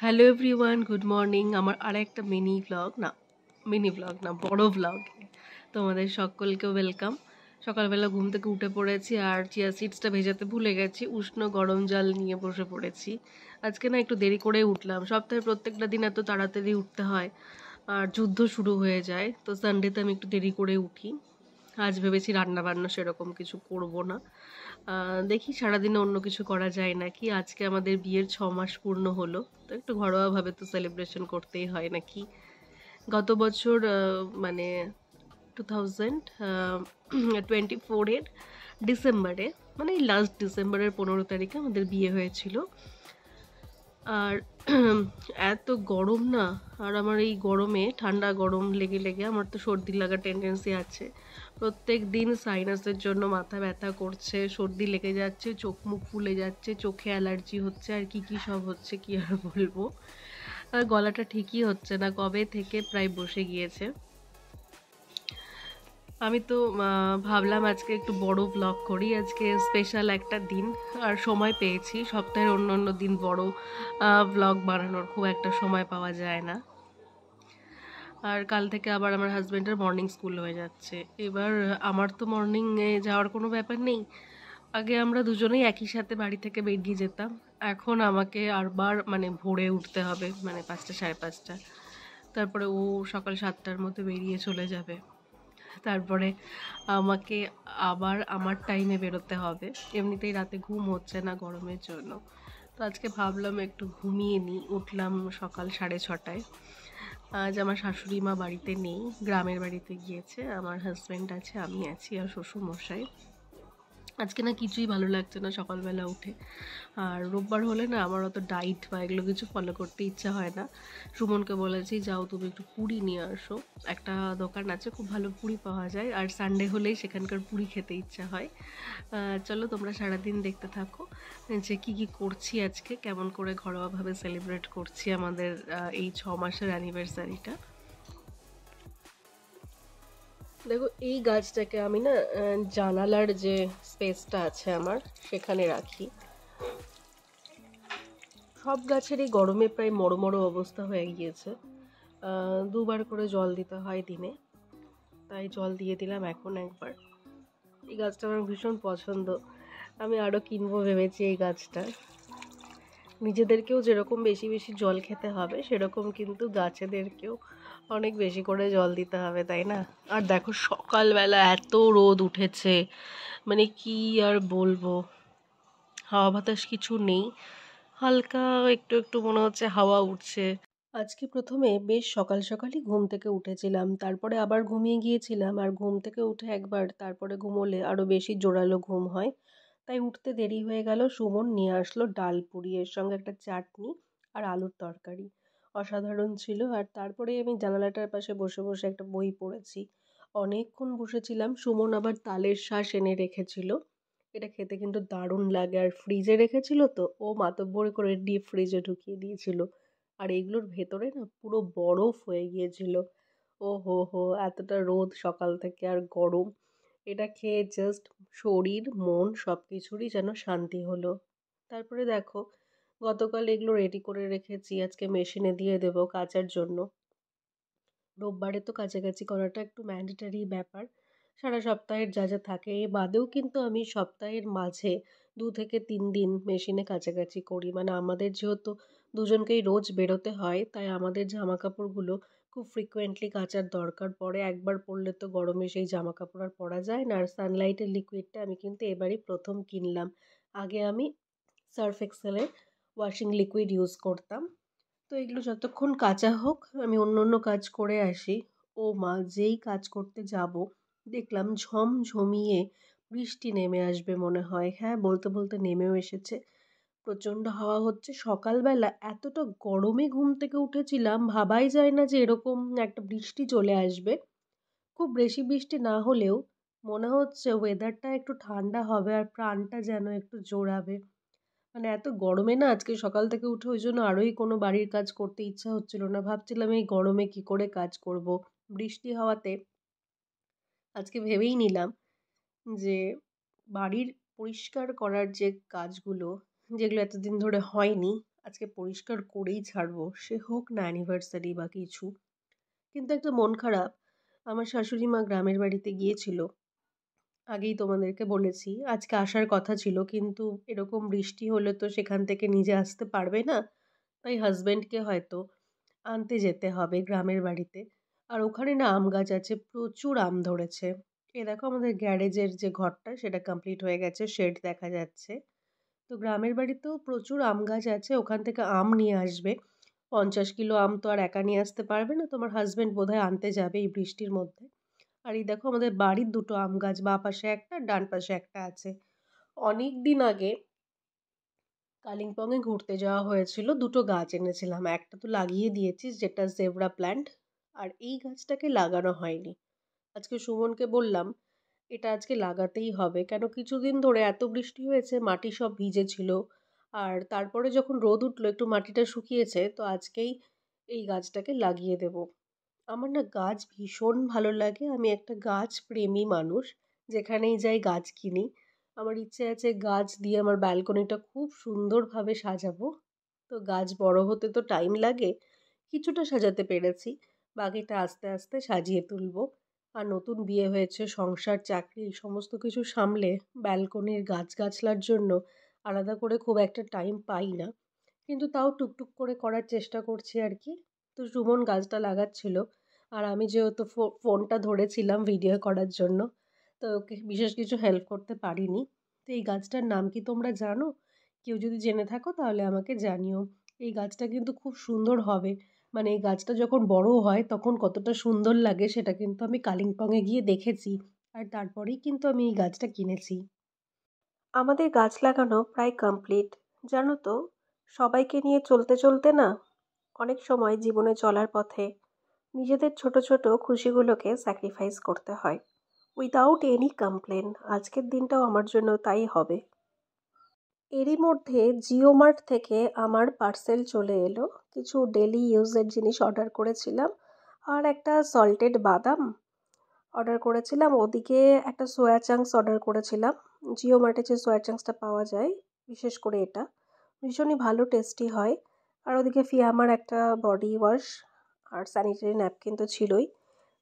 Hello everyone, good morning. আমার আরেকটা mini blog না বড় ব্লগ তোমাদের সকলকে ওয়েলকাম। সকালবেলা ঘুম থেকে উঠে পড়েছি আর চিয়া সিডসটা ভেজাতে ভুলে গেছি, উষ্ণ গরম জল নিয়ে বসে পড়েছি। আজকে না একটু দেরি করে উঠলাম, সপ্তাহে প্রত্যেকটা দিন এত তাড়াতাড়ি উঠতে হয় আর যুদ্ধ শুরু হয়ে যায়, তো সানডেতে আমি একটু দেরি করে উঠি। আজ ভেবেছি রান্না বান্না সেরকম কিছু করব না, দেখি সারাদিনে অন্য কিছু করা যায় নাকি। আজকে আমাদের বিয়ের 6 মাস পূর্ণ হলো, তো একটু ঘরোয়াভাবে তো সেলিব্রেশন করতেই হয় নাকি। গত বছর মানে 2024-এর ডিসেম্বরে, মানে এই লাস্ট ডিসেম্বরের 15 তারিখে আমাদের বিয়ে হয়েছিল। আর এত গরম না, আর আমার এই গরমে ঠান্ডা গরম লেগে লেগে আমার তো সর্দি লাগার টেন্ডেন্সি আছে। প্রত্যেক দিন সাইনাসের জন্য মাথা ব্যথা করছে, সর্দি লেগে যাচ্ছে, চোখ মুখ ফুলে যাচ্ছে, চোখে অ্যালার্জি হচ্ছে, আর কি কি সব হচ্ছে কি আর বলবো। আর গলাটা ঠিকই হচ্ছে না, কবে থেকে প্রায় বসে গিয়েছে। আমি তো ভাবলাম আজকে একটু বড় ব্লগ করি, আজকে স্পেশাল একটা দিন আর সময় পেয়েছি। সপ্তাহের অন্য অন্য দিন বড় ব্লগ বানানোর খুব একটা সময় পাওয়া যায় না। আর কাল থেকে আবার আমার হাজব্যান্ডের মর্নিং স্কুল হয়ে যাচ্ছে। এবার আমার তো মর্নিংয়ে যাওয়ার কোনো ব্যাপার নেই, আগে আমরা দুজনেই একই সাথে বাড়ি থেকে বেরিয়ে যেতাম। এখন আমাকে আরবার মানে ভোরে উঠতে হবে, মানে 5টা 5:30। তারপরে ও সকাল 7টার মধ্যে বেরিয়ে চলে যাবে, তারপরে আমাকে আবার আমার টাইমে বেরোতে হবে। এমনিতেই রাতে ঘুম হচ্ছে না গরমের জন্য, তো আজকে ভাবলাম একটু ঘুমিয়ে নিই। উঠলাম সকাল 6:30টায়। আজ আমার শাশুড়ি মা বাড়িতে নেই, গ্রামের বাড়িতে গিয়েছে। আমার হাজব্যান্ড আছে, আমি আছি আর শ্বশুর মশাই। আজকে না কিছুই ভালো লাগছে না সকালবেলা উঠে। আর রোববার হলে না আমার অত ডায়েট বা এগুলো কিছু ফলো করতে ইচ্ছা হয় না। সুমনকে বলেছি, যাও তুমি একটু পুরি নিয়ে আসো, একটা দোকান আছে খুব ভালো পুরি পাওয়া যায়, আর সানডে হলেই সেখানকার পুরি খেতে ইচ্ছা হয়। চলো তোমরা সারাদিন দেখতে থাকো যে কী কী করছি আজকে, কেমন করে ঘরোয়াভাবে সেলিব্রেট করছি আমাদের এই 6 মাসের অ্যানিভার্সারিটা। দেখো, এই গাছটাকে আমি না জানালার যে স্পেসটা আছে আমার সেখানে রাখি। সব গাছেরই গরমে প্রায় মরো মরো অবস্থা হয়ে গিয়েছে। দুবার করে জল দিতে হয় দিনে, তাই জল দিয়ে দিলাম এখন একবার। এই গাছটা আমার ভীষণ পছন্দ, আমি আরও কিনবো ভেবেছি এই গাছটা। নিজেদেরকেও যেরকম বেশি বেশি জল খেতে হবে, সেরকম কিন্তু গাছেদেরকেও অনেক বেশি করে জল দিতে হবে, তাই না? আর দেখো সকালবেলা এত রোদ উঠেছে, মানে কি আর বলবো, হাওয়া বাতাস কিছু নেই, হালকা একটু একটু মনে হচ্ছে হাওয়া উঠছে। আজকে প্রথমে বেশ সকাল সকালই ঘুম থেকে উঠেছিলাম, তারপরে আবার ঘুমিয়ে গিয়েছিলাম। আর ঘুম থেকে উঠে একবার তারপরে ঘুমোলে আরও বেশি জোরালো ঘুম হয়, তাই উঠতে দেরি হয়ে গেল। সুমন নিয়ে আসলো ডাল পুরি, এর সঙ্গে একটা চাটনি আর আলুর তরকারি, অসাধারণ ছিল। আর তারপরে আমি জানালাটার পাশে বসে বসে একটা বই পড়েছি, অনেকক্ষণ বসেছিলাম। সুমন আবার তালের শাঁস এনে রেখেছিল, এটা খেতে কিন্তু দারুণ লাগে। আর ফ্রিজে রেখেছিল, তো ও মাতব্বর করে ডিপ ফ্রিজে ঢুকিয়ে দিয়েছিল, আর এগুলোর ভেতরে না পুরো বরফ হয়ে গিয়েছিল। ও হো হো, এতটা রোদ সকাল থেকে আর গরম, এটা খেয়ে জাস্ট শরীর মন সব কিছুরই যেন শান্তি হলো। তারপরে দেখো, গতকাল এগুলো রেডি করে রেখেছি, আজকে মেশিনে দিয়ে দেবো কাচার জন্য। রোববারে তো কাছাকাছি করাটা একটু ম্যান্ডেটারি ব্যাপার, সারা সপ্তাহের যা যা থাকে এ বাদেও কিন্তু আমি সপ্তাহের মাঝে 2 থেকে 3 দিন মেশিনে কাছাকাছি করি। মানে আমাদের যেহেতু দুজনকেই রোজ বেরোতে হয়, তাই আমাদের জামা কাপড়গুলো খুব ফ্রিকোয়েন্টলি কাচার দরকার পড়ে। একবার পরলে তো গরমে সেই জামা কাপড় আর পরা যায় না। আর সানলাইটের লিকুইডটা আমি কিন্তু এবারই প্রথম কিনলাম, আগে আমি সার্ফ এক্সেলের ওয়াশিং লিকুইড ইউজ করতাম। তো এগুলো যতক্ষণ কাচা হোক আমি অন্য অন্য কাজ করে আসি। ও মা, যেই কাজ করতে যাব দেখলাম ঝমঝমিয়ে বৃষ্টি নেমে আসবে মনে হয়। হ্যাঁ, বলতে বলতে নেমেও এসেছে, প্রচণ্ড হাওয়া হচ্ছে। সকালবেলা এতটা গরমে ঘুম থেকে উঠেছিলাম, ভাবাই যায় না যে এরকম একটা বৃষ্টি চলে আসবে। খুব বেশি বৃষ্টি না হলেও মনে হচ্ছে ওয়েদারটা একটু ঠান্ডা হবে আর প্রাণটা যেন একটু জোড়াবে। মানে এত গরমে না আজকে সকাল থেকে উঠে ওই জন্য আরোই কোনো বাড়ির কাজ করতে ইচ্ছা হচ্ছিল না। ভাবছিলাম এই গরমে কি করে কাজ করব। বৃষ্টি হওয়াতে আজকে ভেবেই নিলাম যে বাড়ির পরিষ্কার করার যে কাজগুলো, যেগুলো এতদিন ধরে হয়নি, আজকে পরিষ্কার করেই ছাড়বো, সে হোক না অ্যানিভার্সারি বা কিছু। কিন্তু একটা মন খারাপ, আমার শাশুড়ি মা গ্রামের বাড়িতে গিয়েছিল। আগেই তোমাদেরকে বলেছি আজকে আসার কথা ছিল, কিন্তু এরকম বৃষ্টি হলে তো সেখান থেকে নিজে আসতে পারবে না। তাই হাজবেন্ডকে হয়তো আনতে যেতে হবে গ্রামের বাড়িতে। আর ওখানে না আম গাছ আছে, প্রচুর আম ধরেছে। এ দেখো আমাদের গ্যারেজের যে ঘরটা সেটা কমপ্লিট হয়ে গেছে, শেড দেখা যাচ্ছে। তো গ্রামের বাড়িতেও প্রচুর আম গাছ আছে, ওখান থেকে আম নিয়ে আসবে। 50 কিলো আম তো আর একা নিয়ে আসতে পারবে না, তোমার হাজবেন্ড বোধহয় আনতে যাবে এই বৃষ্টির মধ্যে। আর এই দেখো আমাদের বাড়ির দুটো আম গাছ, বাঁ পাশে একটা ডান পাশে একটা আছে। অনেক দিন আগে কালিম্পংয়ে ঘুরতে যাওয়া হয়েছিল, দুটো গাছ এনেছিলাম, একটা তো লাগিয়ে দিয়েছি যেটা জেব্রা প্ল্যান্ট, আর এই গাছটাকে লাগানো হয়নি। আজকে সুমনকে বললাম এটা আজকে লাগাতেই হবে, কেন কিছুদিন ধরে এত বৃষ্টি হয়েছে মাটি সব ভিজে ছিল। আর তারপরে যখন রোদ উঠলো একটু মাটিটা শুকিয়েছে, তো আজকেই এই গাছটাকে লাগিয়ে দেব। আমার না গাছ ভীষণ ভালো লাগে, আমি একটা গাছ প্রেমী মানুষ, যেখানেই যাই গাছ কিনি। আমার ইচ্ছে আছে গাছ দিয়ে আমার ব্যালকনিটা খুব সুন্দরভাবে সাজাবো। তো গাছ বড় হতে তো টাইম লাগে, কিছুটা সাজাতে পেরেছি, বাকিটা আস্তে আস্তে সাজিয়ে তুলবো। আর নতুন বিয়ে হয়েছে, সংসার চাকরি এই সমস্ত কিছু সামলে ব্যালকনির গাছগাছলার জন্য আলাদা করে খুব একটা টাইম পাই না, কিন্তু তাও টুকটুক করে করার চেষ্টা করছি আর কি। তো সুমন গাছটা লাগাচ্ছিল, আর আমি যেহেতু ফোনটা ধরেছিলাম ভিডিও করার জন্য, তো ওকে বিশেষ কিছু হেল্প করতে পারিনি। তো এই গাছটার নাম কি তোমরা জানো? কেউ যদি জেনে থাকো তাহলে আমাকে জানিও। এই গাছটা কিন্তু খুব সুন্দর হবে, মানে এই গাছটা যখন বড় হয় তখন কতটা সুন্দর লাগে সেটা কিন্তু আমি কালিম্পংয়ে গিয়ে দেখেছি। আর তারপরেই কিন্তু আমি এই গাছটা কিনেছি। আমাদের গাছ লাগানো প্রায় কমপ্লিট। জানো তো, সবাইকে নিয়ে চলতে চলতে না অনেক সময় জীবনে চলার পথে নিজেদের ছোট ছোট খুশিগুলোকে স্যাক্রিফাইস করতে হয়, উইদাউট এনি কমপ্লেন। আজকের দিনটাও আমার জন্য তাই হবে। এরই মধ্যে জিও মার্ট থেকে আমার পার্সেল চলে এলো, কিছু ডেলি ইউজের জিনিস অর্ডার করেছিলাম, আর একটা সল্টেড বাদাম অর্ডার করেছিলাম, ওদিকে একটা সোয়া চাংস অর্ডার করেছিলাম। জিও মার্টে যে সোয়া চাংসটা পাওয়া যায়, বিশেষ করে এটা ভীষণই ভালো টেস্টি হয়। আর ওদিকে ফিয়ামার একটা বডি ওয়াশ আর স্যানিটারি ন্যাপকিন তো ছিলই।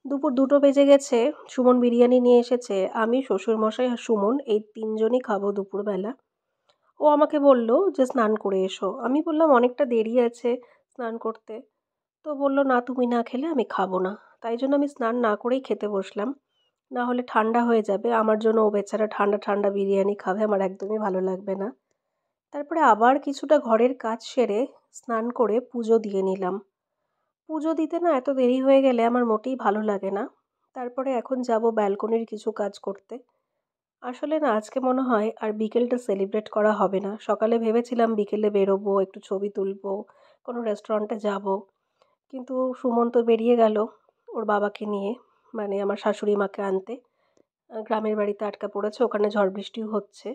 দুপুর 2টো বেজে গেছে, সুমন বিরিয়ানি নিয়ে এসেছে, আমি শ্বশুরমশাই আর সুমন এই তিনজনই খাবো দুপুরবেলা। ও আমাকে বলল যে স্নান করে এসো, আমি বললাম অনেকটা দেরি আছে স্নান করতে। তো বলল না তুমি না খেলে আমি খাবো না। তাই জন্য আমি স্নান না করেই খেতে বসলাম, না হলে ঠান্ডা হয়ে যাবে আমার জন্য। ও বেচারা ঠান্ডা ঠান্ডা বিরিয়ানি খাবে, আমার একদমই ভালো লাগবে না। তারপরে আবার কিছুটা ঘরের কাজ সেরে স্নান করে পুজো দিয়ে নিলাম। পুজো দিতে না এত দেরি হয়ে গেলে আমার মোটেই ভালো লাগে না। তারপরে এখন যাব ব্যালকনির কিছু কাজ করতে। আসলে না আজকে মনে হয় আর বিকেলটা সেলিব্রেট করা হবে না। সকালে ভেবেছিলাম বিকেলে বেরোবো, একটু ছবি তুলবো, কোনো রেস্টুরেন্টে যাব, কিন্তু সুমন তো বেরিয়ে গেল ওর বাবাকে নিয়ে, মানে আমার শাশুড়ি মাকে আনতে। গ্রামের বাড়িতে আটকা পড়েছে, ওখানে ঝড় বৃষ্টিও হচ্ছে।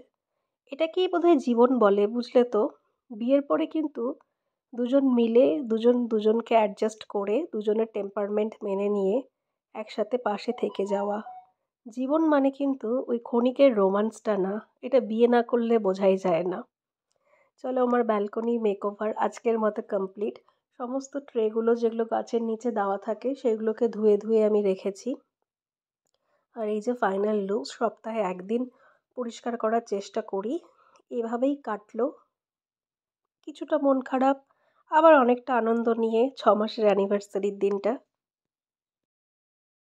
এটাকেই বোধহয় জীবন বলে, বুঝলে তো। বিয়ের পরে কিন্তু দুজন মিলে দুজন দুজনকে অ্যাডজাস্ট করে দুজনের টেম্পারমেন্ট মেনে নিয়ে একসাথে পাশে থেকে যাওয়া। জীবন মানে কিন্তু ওই ক্ষণিকের রোমান্সটা না, এটা বিয়ে না করলে বোঝাই যায় না। চলো, আমার ব্যালকনি মেকওভার আজকের মতো কমপ্লিট। সমস্ত ট্রেগুলো যেগুলো গাছের নিচে দেওয়া থাকে সেগুলোকে ধুয়ে ধুয়ে আমি রেখেছি। আর এই যে ফাইনাল লুক, সপ্তাহে একদিন পরিষ্কার করার চেষ্টা করি। এভাবেই কাটলো, কিছুটা মন খারাপ, আবার অনেকটা আনন্দ নিয়ে 6 মাসের অ্যানিভার্সারির দিনটা।